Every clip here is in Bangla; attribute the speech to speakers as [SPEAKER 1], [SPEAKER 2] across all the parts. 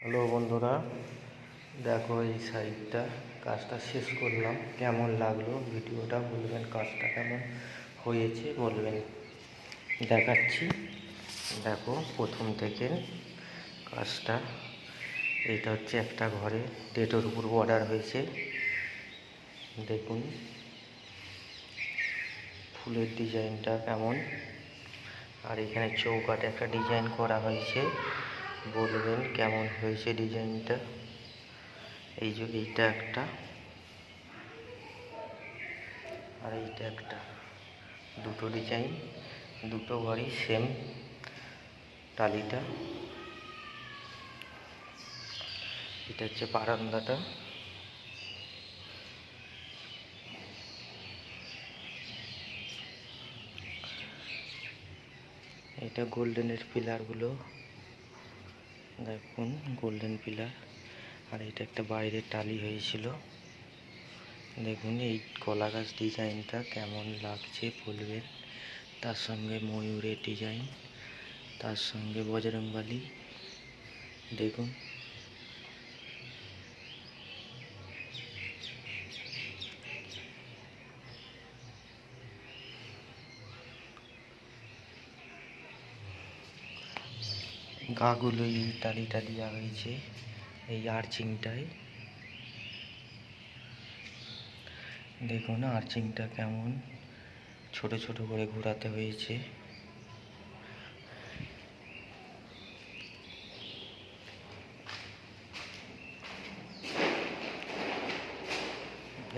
[SPEAKER 1] হ্যালো বন্ধুরা, দেখো এই সাইডটা কাজটা শেষ করলাম। কেমন লাগলো ভিডিওটা বলবেন, কাজটা কেমন হয়েছে বলবেন। দেখাচ্ছি, দেখো প্রথম থেকে কাজটা। এইটা হচ্ছে একটা ঘরে টেটোর উপর বর্ডার হয়েছে, দেখুন ফুলের ডিজাইনটা কেমন। আর এখানে চৌকাটে একটা ডিজাইন করা হয়েছে, বলবেন কেমন হয়েছে ডিজাইনটা। এই যে এইটা একটা, আর এইটা একটা, দুটো ডিজাইন, দুটো ঘরই সেম টালিটা। এটা হচ্ছে বারান্দাটা। এটা গোল্ডেনের পিলারগুলো দেখুন, গোল্ডেন পিলার। আর এটা একটা বাইরের টালি হয়েছিল, দেখুন এই কলা গাছ ডিজাইনটা কেমন লাগছে বলবেন। তার সঙ্গে ময়ূরের ডিজাইন, তার সঙ্গে বজরংবলী, দেখুন গাগুলো এই টালিটা দেওয়া হয়েছে এই আর্চিংটায়। দেখুন আর্চিংটা কেমন ছোট ছোট করে ঘোরাতে হয়েছে।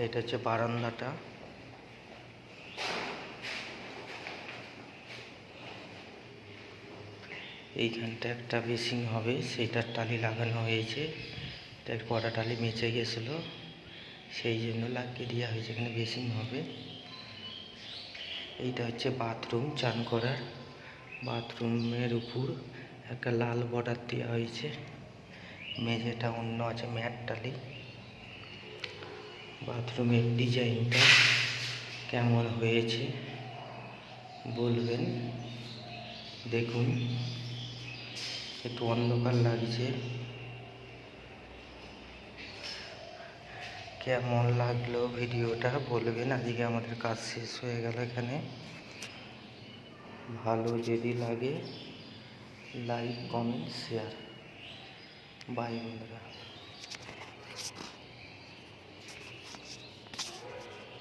[SPEAKER 1] এটা হচ্ছে বারান্দাটা। এইখানটা একটা বেসিং হবে, সেইটার টালি লাগানো হয়েছে। তার কটা টালি মেচে গেছিলো, সেই জন্য লাগিয়ে দেওয়া হয়েছে, এখানে বেসিং হবে। এইটা হচ্ছে বাথরুম, চান করার। বাথরুমের উপর একটা লাল বর্ডার দেওয়া হয়েছে, মেঝেটা অন্য আছে ম্যাট টালি। বাথরুমের ডিজাইনটা কেমন হয়েছে বলবেন। দেখুন একটু অন্ধকার লাগছে, কেমন লাগলো ভিডিওটা বলবেন। আজকে আমাদের কাজ শেষ হয়ে গেল এখানে। ভালো যদি লাগে লাইক, কমেন্ট, শেয়ার। বাই বন্ধুরা।